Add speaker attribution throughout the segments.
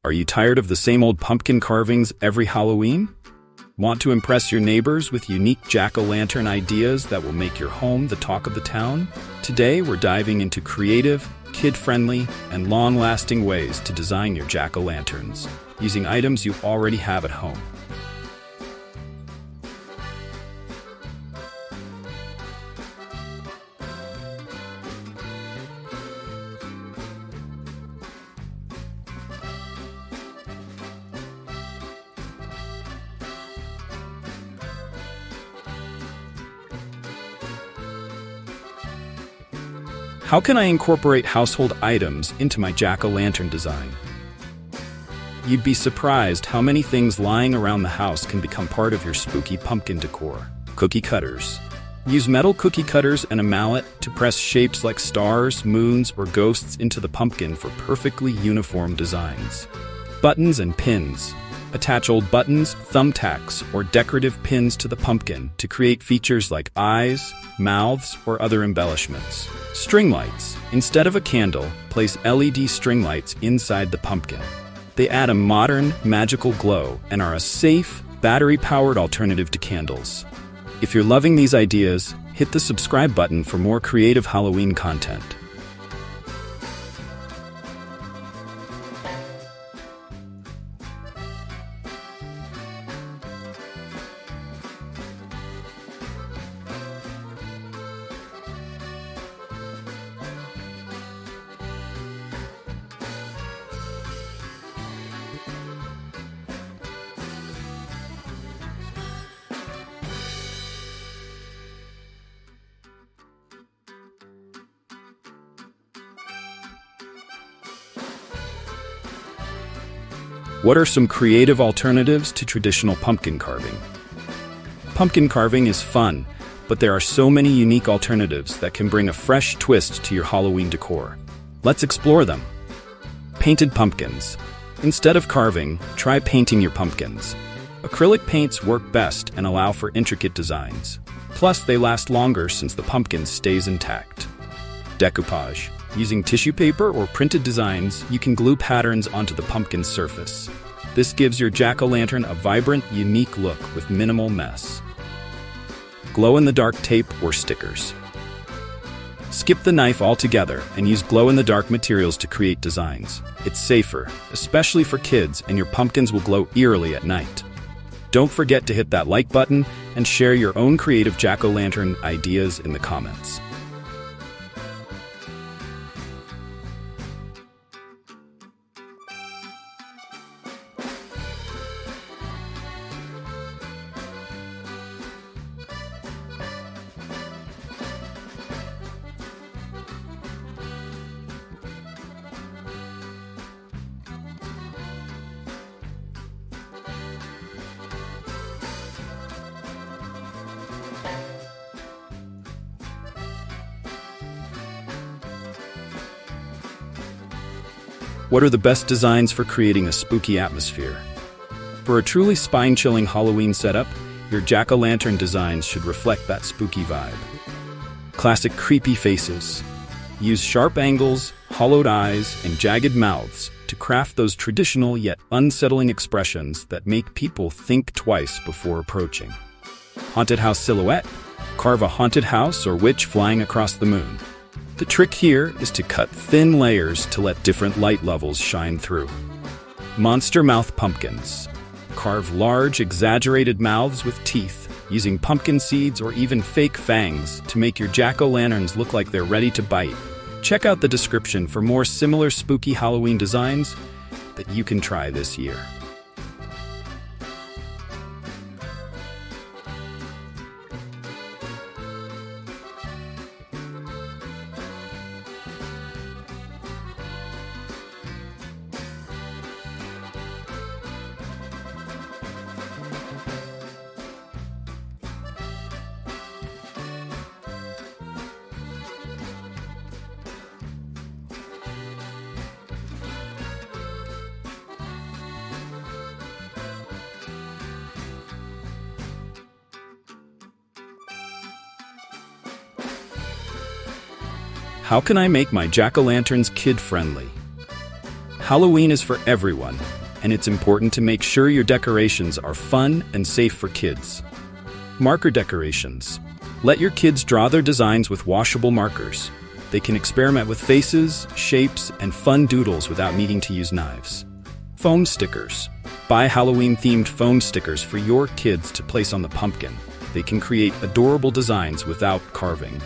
Speaker 1: Are you tired of the same old pumpkin carvings every Halloween? Want to impress your neighbors with unique jack-o'-lantern ideas that will make your home the talk of the town? Today, we're diving into creative, kid-friendly, and long-lasting ways to design your jack-o'-lanterns using items you already have at home. How can I incorporate household items into my jack-o'-lantern design? You'd be surprised how many things lying around the house can become part of your spooky pumpkin decor. Cookie cutters. Use metal cookie cutters and a mallet to press shapes like stars, moons, or ghosts into the pumpkin for perfectly uniform designs. Buttons and pins. Attach old buttons, thumbtacks, or decorative pins to the pumpkin to create features like eyes, mouths, or other embellishments. String lights. Instead of a candle, place LED string lights inside the pumpkin. They add a modern, magical glow and are a safe, battery-powered alternative to candles. If you're loving these ideas, hit the subscribe button for more creative Halloween content. What are some creative alternatives to traditional pumpkin carving? Pumpkin carving is fun, but there are so many unique alternatives that can bring a fresh twist to your Halloween decor. Let's explore them. Painted pumpkins. Instead of carving, try painting your pumpkins. Acrylic paints work best and allow for intricate designs. Plus, they last longer since the pumpkin stays intact. Decoupage. Using tissue paper or printed designs, you can glue patterns onto the pumpkin surface. This gives your jack-o'-lantern a vibrant, unique look with minimal mess. Glow-in-the-dark tape or stickers. Skip the knife altogether and use glow-in-the-dark materials to create designs. It's safer, especially for kids, and your pumpkins will glow eerily at night. Don't forget to hit that like button and share your own creative jack-o'-lantern ideas in the comments. What are the best designs for creating a spooky atmosphere? For a truly spine-chilling Halloween setup, your jack-o'-lantern designs should reflect that spooky vibe. Classic creepy faces. Use sharp angles, hollowed eyes, and jagged mouths to craft those traditional yet unsettling expressions that make people think twice before approaching. Haunted house silhouette. Carve a haunted house or witch flying across the moon. The trick here is to cut thin layers to let different light levels shine through. Monster mouth pumpkins. Carve large, exaggerated mouths with teeth, using pumpkin seeds or even fake fangs to make your jack-o'-lanterns look like they're ready to bite. Check out the description for more similar spooky Halloween designs that you can try this year. How can I make my jack-o'-lanterns kid-friendly? Halloween is for everyone, and it's important to make sure your decorations are fun and safe for kids. Marker decorations. Let your kids draw their designs with washable markers. They can experiment with faces, shapes, and fun doodles without needing to use knives. Foam stickers. Buy Halloween-themed foam stickers for your kids to place on the pumpkin. They can create adorable designs without carving.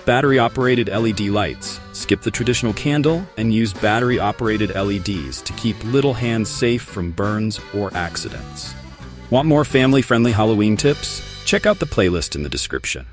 Speaker 1: Battery-operated LED lights. Skip the traditional candle and use battery-operated LEDs to keep little hands safe from burns or accidents. Want more family-friendly Halloween tips? Check out the playlist in the description.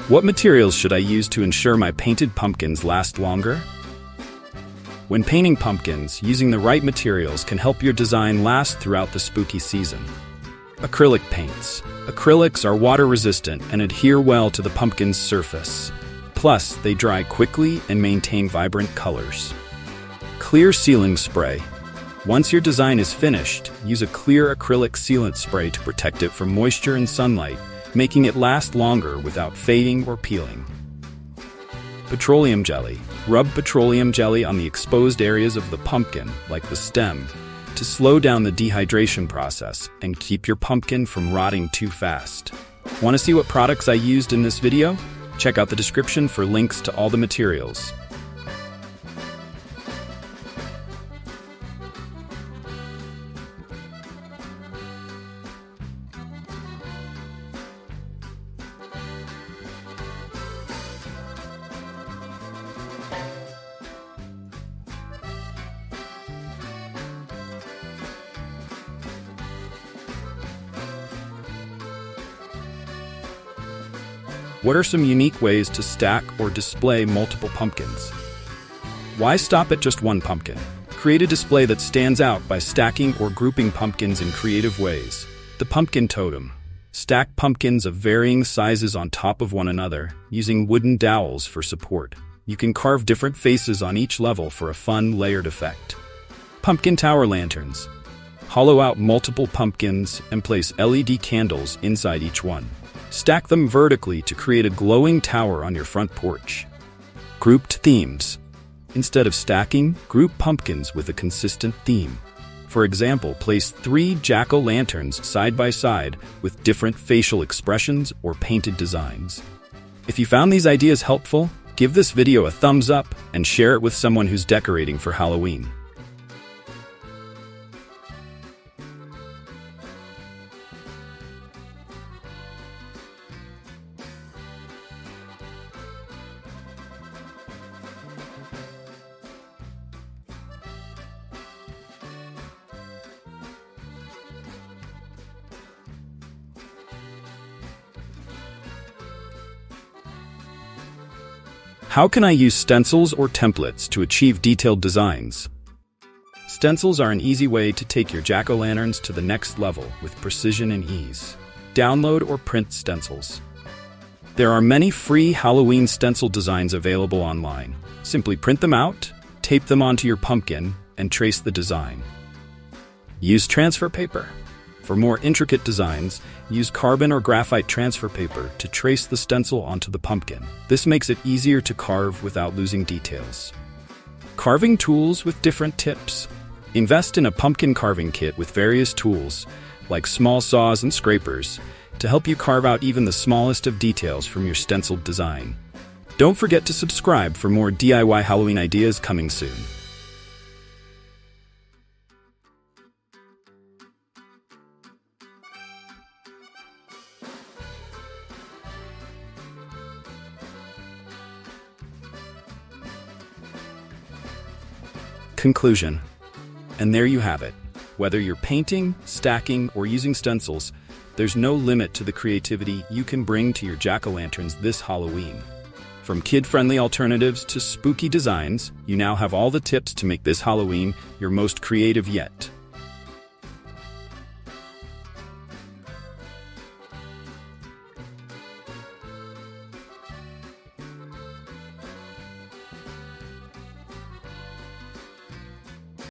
Speaker 1: What materials should I use to ensure my painted pumpkins last longer? When painting pumpkins, using the right materials can help your design last throughout the spooky season. Acrylic paints. Acrylics are water-resistant and adhere well to the pumpkin's surface. Plus, they dry quickly and maintain vibrant colors. Clear sealing spray. Once your design is finished, use a clear acrylic sealant spray to protect it from moisture and sunlight, making it last longer without fading or peeling. Petroleum jelly. Rub petroleum jelly on the exposed areas of the pumpkin, like the stem, to slow down the dehydration process and keep your pumpkin from rotting too fast. Want to see what products I used in this video? Check out the description for links to all the materials. What are some unique ways to stack or display multiple pumpkins? Why stop at just one pumpkin? Create a display that stands out by stacking or grouping pumpkins in creative ways. The pumpkin totem. Stack pumpkins of varying sizes on top of one another, using wooden dowels for support. You can carve different faces on each level for a fun, layered effect. Pumpkin tower lanterns. Hollow out multiple pumpkins and place LED candles inside each one. Stack them vertically to create a glowing tower on your front porch. Grouped themes. Instead of stacking, group pumpkins with a consistent theme. For example, place 3 jack-o'-lanterns side by side with different facial expressions or painted designs. If you found these ideas helpful, give this video a thumbs up and share it with someone who's decorating for Halloween. How can I use stencils or templates to achieve detailed designs? Stencils are an easy way to take your jack-o'-lanterns to the next level with precision and ease. Download or print stencils. There are many free Halloween stencil designs available online. Simply print them out, tape them onto your pumpkin, and trace the design. Use transfer paper. For more intricate designs, use carbon or graphite transfer paper to trace the stencil onto the pumpkin. This makes it easier to carve without losing details. Carving tools with different tips. Invest in a pumpkin carving kit with various tools, like small saws and scrapers, to help you carve out even the smallest of details from your stenciled design. Don't forget to subscribe for more DIY Halloween ideas coming soon. Conclusion. And there you have it. Whether you're painting, stacking, or using stencils, there's no limit to the creativity you can bring to your jack-o'-lanterns this Halloween. From kid-friendly alternatives to spooky designs, you now have all the tips to make this Halloween your most creative yet.